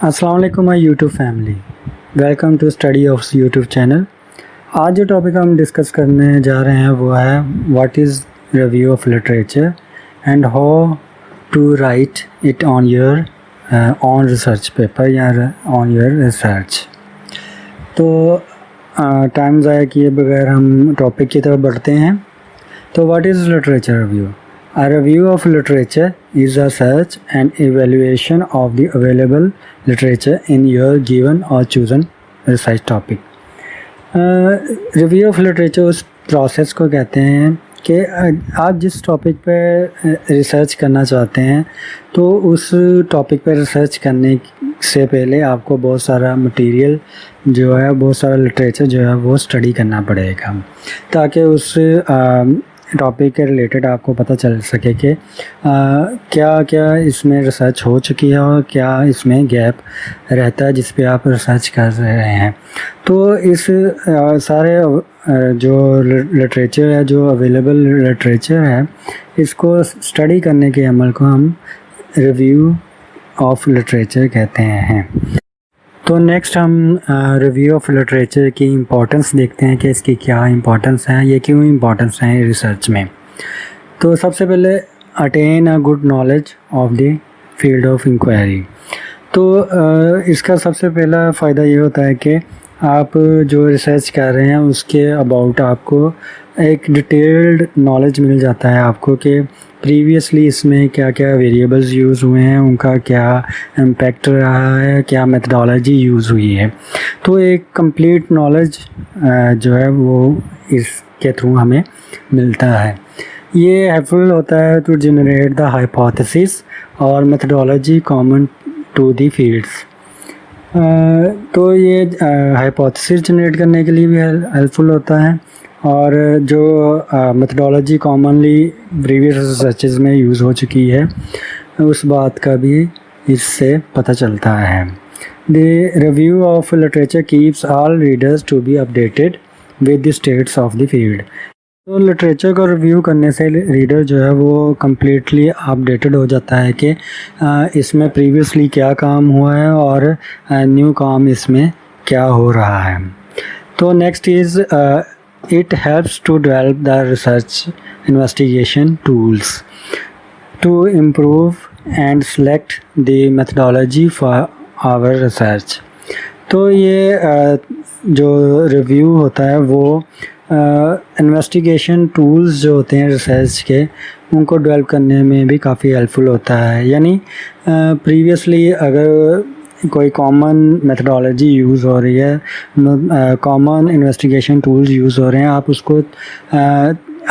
अस्सलाम वालेकुम my YouTube family, welcome to study of YouTube channel. आज जो टॉपिक हम डिस्कस करने जा रहे हैं वो है what is review of literature and how to write it on your own research paper या ऑन योर रिसर्च। तो टाइम ज़ाया किए बगैर हम टॉपिक की तरफ बढ़ते हैं। तो what is literature review? A review of literature is a search and evaluation of the available literature in your given or chosen research topic. Review of literature उस प्रोसेस को कहते हैं कि आप जिस टॉपिक पे रिसर्च करना चाहते हैं तो उस टॉपिक पे रिसर्च करने से पहले आपको बहुत सारा मटेरियल जो है, बहुत सारा लिटरेचर जो है वो स्टडी करना पड़ेगा ताकि उस टॉपिक के रिलेटेड आपको पता चल सके कि क्या क्या इसमें रिसर्च हो चुकी है और क्या इसमें गैप रहता है जिस पे आप रिसर्च कर रहे हैं। तो इस सारे जो लिटरेचर है, जो अवेलेबल लिटरेचर है, इसको स्टडी करने के अमल को हम रिव्यू ऑफ लिटरेचर कहते हैं। तो नेक्स्ट हम रिव्यू ऑफ लिटरेचर की इम्पोर्टेंस देखते हैं कि इसकी क्या इम्पोर्टेंस है, ये क्यों इम्पोर्टेंस है रिसर्च में। तो सबसे पहले attain a good knowledge of the field of inquiry. तो इसका सबसे पहला फ़ायदा ये होता है कि आप जो रिसर्च कर रहे हैं उसके अबाउट आपको एक डिटेल्ड नॉलेज मिल जाता है आपको कि प्रीवियसली इसमें क्या क्या वेरिएबल्स यूज़ हुए हैं, उनका क्या इम्पैक्ट रहा है, क्या मेथडोलॉजी यूज़ हुई है। तो एक कंप्लीट नॉलेज जो है वो इसके थ्रू हमें मिलता है। ये हेल्पफुल होता है टू जनरेट द हाइपोथेसिस और methodology common to the fields. तो ये हाइपोथेसिस जनरेट करने के लिए भी हेल्पफुल होता है और जो मेथडोलॉजी कॉमनली प्रीवियस रिसर्चेज में यूज़ हो चुकी है उस बात का भी इससे पता चलता है। The review of literature keeps all readers to be updated with the status of the field. तो लिटरेचर को रिव्यू करने से रीडर जो है वो कम्प्लीटली अपडेटेड हो जाता है कि इसमें प्रीवियसली क्या काम हुआ है और न्यू काम इसमें क्या हो रहा है। तो next is it helps to develop the research investigation tools to improve and select the methodology for our research। तो ये जो रिव्यू होता है वो इन्वेस्टिगेशन टूल्स जो होते हैं रिसर्च के उनको डेवलप करने में भी काफ़ी हेल्पफुल होता है। यानी प्रीवियसली अगर कोई कॉमन मेथडोलॉजी यूज़ हो रही है, कॉमन इन्वेस्टिगेशन टूल्स यूज़ हो रहे हैं, आप उसको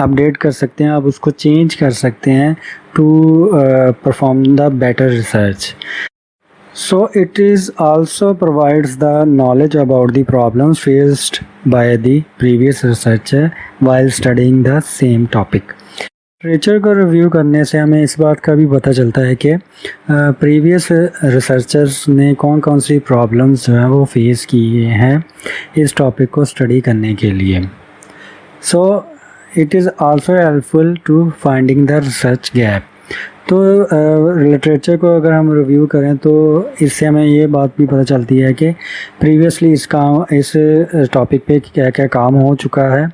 अपडेट कर सकते हैं, आप उसको चेंज कर सकते हैं to perform the better research. So it is also provides the knowledge about the problems faced by the previous researcher while studying the same topic. Literature को रिव्यू करने से हमें इस बात का भी पता चलता है कि प्रीवियस रिसर्चर्स ने कौन कौन सी प्रॉब्लम्स जो हैं वो फेस किए हैं इस टॉपिक को स्टडी करने के लिए। So it is also helpful to finding the research gap. तो लिटरेचर को अगर हम रिव्यू करें तो इससे हमें ये बात भी पता चलती है कि प्रीवियसली इस टॉपिक पे क्या क्या काम हो चुका है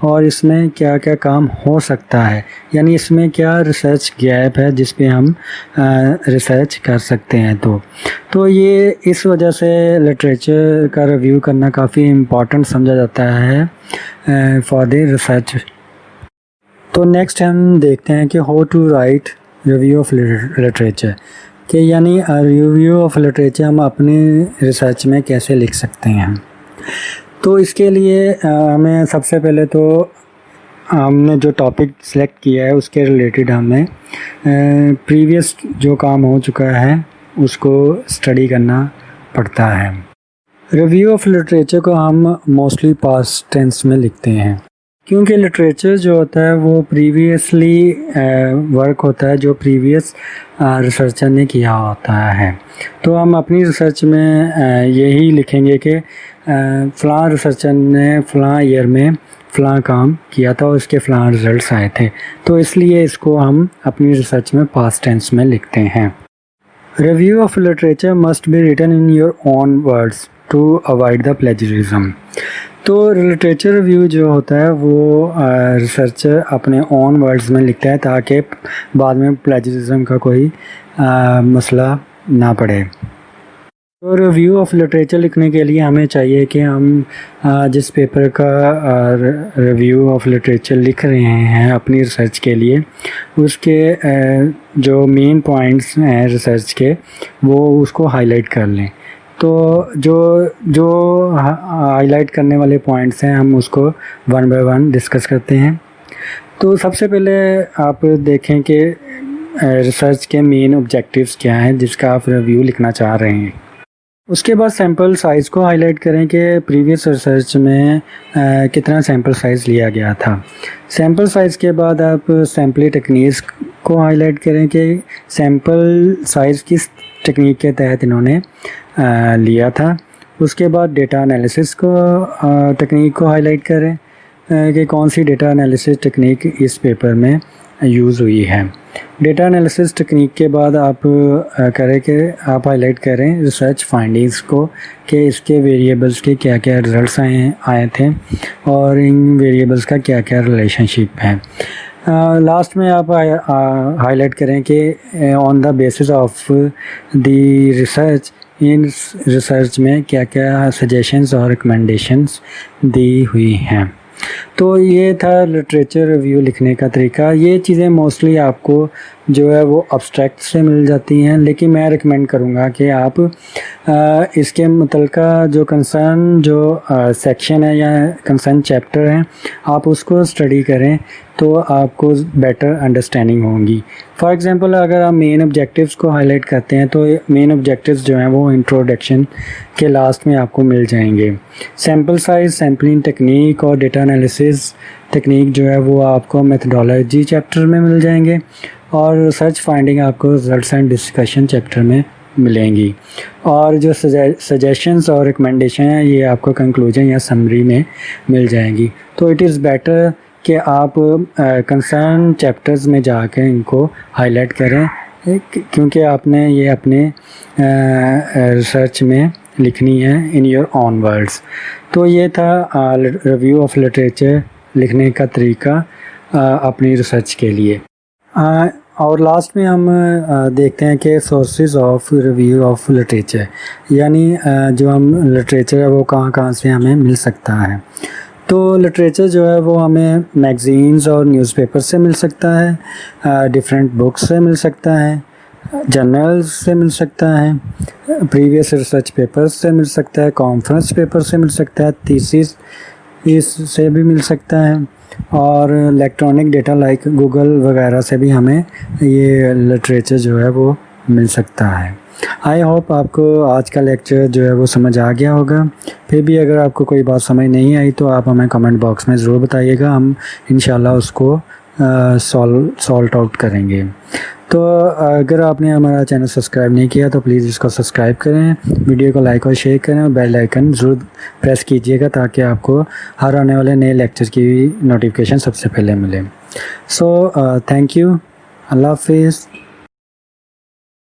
और इसमें क्या क्या काम हो सकता है, यानी इसमें क्या रिसर्च गैप है जिस पे हम रिसर्च कर सकते हैं। तो ये इस वजह से लिटरेचर का रिव्यू करना काफ़ी इम्पॉर्टेंट समझा जाता है फॉर द रिसर्च। तो नेक्स्ट हम देखते हैं कि how to write review of literature, कि यानी रिव्यू ऑफ लिटरेचर हम अपने रिसर्च में कैसे लिख सकते हैं। तो इसके लिए हमें सबसे पहले तो हमने जो टॉपिक सेलेक्ट किया है उसके रिलेटेड हमें प्रीवियस जो काम हो चुका है उसको स्टडी करना पड़ता है। रिव्यू ऑफ लिटरेचर को हम मोस्टली पास्ट टेंस में लिखते हैं क्योंकि लिटरेचर जो होता है वो प्रीवियसली वर्क होता है जो प्रीवियस रिसर्चर ने किया होता है। तो हम अपनी रिसर्च में यही लिखेंगे कि फ़लाँ रिसर्चर ने फ़लाँ ईयर में फ़लाँ काम किया था और उसके फ़लाँ रिज़ल्ट्स आए थे। तो इसलिए इसको हम अपनी रिसर्च में पास्ट टेंस में लिखते हैं। Review of literature must be written in your own words to avoid the plagiarism. तो लिटरेचर रिव्यू जो होता है वो रिसर्चर अपने ओन वर्ड्स में लिखता है ताकि बाद में प्लेजरिज्म का कोई मसला ना पड़े। तो रिव्यू ऑफ लिटरेचर लिखने के लिए हमें चाहिए कि हम जिस पेपर का रिव्यू ऑफ लिटरेचर लिख रहे हैं अपनी रिसर्च के लिए, उसके जो मेन पॉइंट्स हैं रिसर्च के वो उसको हाईलाइट कर लें। तो जो जो हाईलाइट करने वाले पॉइंट्स हैं हम उसको वन बाय वन डिस्कस करते हैं। तो सबसे पहले आप देखें कि रिसर्च के मेन ऑब्जेक्टिव्स क्या हैं जिसका आप रिव्यू लिखना चाह रहे हैं। उसके बाद सैम्पल साइज़ को हाईलाइट करें कि प्रीवियस रिसर्च में कितना सैम्पल साइज़ लिया गया था। सैम्पल साइज़ के बाद आप सैम्पलिंग टेक्निक्स को हाईलाइट करें कि सैम्पल साइज़ किस टेक्निक के तहत इन्होंने लिया था। उसके बाद डेटा एनालिसिस को टेक्निक को हाईलाइट करें कि कौन सी डेटा एनालिसिस टेक्निक इस पेपर में यूज़ हुई है। डेटा एनालिसिस टेक्निक के बाद आप करें कि आप हाईलाइट करें रिसर्च फाइंडिंग्स को कि इसके वेरिएबल्स के क्या क्या रिजल्ट्स आए थे और इन वेरिएबल्स का क्या क्या रिलेशनशिप है। लास्ट में आप हाईलाइट करें कि on the basis of the research in research में क्या क्या सजेशंस और रिकमेंडेशंस दी हुई हैं। तो ये था लिटरेचर रिव्यू लिखने का तरीका। ये चीज़ें मोस्टली आपको जो है वो अब्स्ट्रैक्ट से मिल जाती हैं, लेकिन मैं रिकमेंड करूँगा कि आप इसके मुतल्लिका जो कंसर्न जो सेक्शन है या कंसर्न चैप्टर है आप उसको स्टडी करें तो आपको बेटर अंडरस्टैंडिंग होगी। फॉर एग्ज़ाम्पल अगर आप मेन ऑब्जेक्टिव्स को हाईलाइट करते हैं तो मेन ऑब्जेक्टिव्स जो हैं वो इंट्रोडक्शन के लास्ट में आपको मिल जाएंगे। सैम्पल साइज़, सैम्पलिंग टेक्निक और डेटा एनालिसिस टेक्निक जो है वो आपको मेथडोलॉजी चैप्टर में मिल जाएंगे और रिसर्च फाइंडिंग आपको रिजल्ट्स एंड डिस्कशन चैप्टर में मिलेंगी। और जो सजेशंस और रिकमेंडेशन हैं ये आपको कंक्लूजन या समरी में मिल जाएंगी। तो इट इज़ बेटर कि आप कंसर्न चैप्टर्स में जाकर इनको हाईलाइट करें क्योंकि आपने ये अपने रिसर्च में लिखनी है इन योर ओन वर्ड्स। तो ये था रिव्यू ऑफ लिटरेचर लिखने का तरीका अपनी रिसर्च के लिए। और लास्ट में हम देखते हैं कि sources of review of literature, यानी जो हम लिटरेचर है वो कहाँ कहाँ से हमें मिल सकता है। तो लिटरेचर जो है वो हमें मैगज़ीन्स और न्यूज़पेपर से मिल सकता है, डिफरेंट बुक्स से मिल सकता है, जर्नल्स से मिल सकता है, प्रीवियस रिसर्च पेपर्स से मिल सकता है, कॉन्फ्रेंस पेपर से मिल सकता है, थीसिस इससे भी मिल सकता है और इलेक्ट्रॉनिक डेटा लाइक गूगल वगैरह से भी हमें ये लिटरेचर जो है वो मिल सकता है। आई होप आपको आज का लेक्चर जो है वो समझ आ गया होगा। फिर भी अगर आपको कोई बात समझ नहीं आई तो आप हमें कमेंट बॉक्स में ज़रूर बताइएगा, हम इंशाल्लाह उसको सॉल्व आउट करेंगे। तो अगर आपने हमारा चैनल सब्सक्राइब नहीं किया तो प्लीज़ इसको सब्सक्राइब करें, वीडियो को लाइक और शेयर करें और बेल आइकन ज़रूर प्रेस कीजिएगा ताकि आपको हर आने वाले नए लेक्चर की नोटिफिकेशन सबसे पहले मिले। सो थैंक यू, अल्लाह हाफिज़।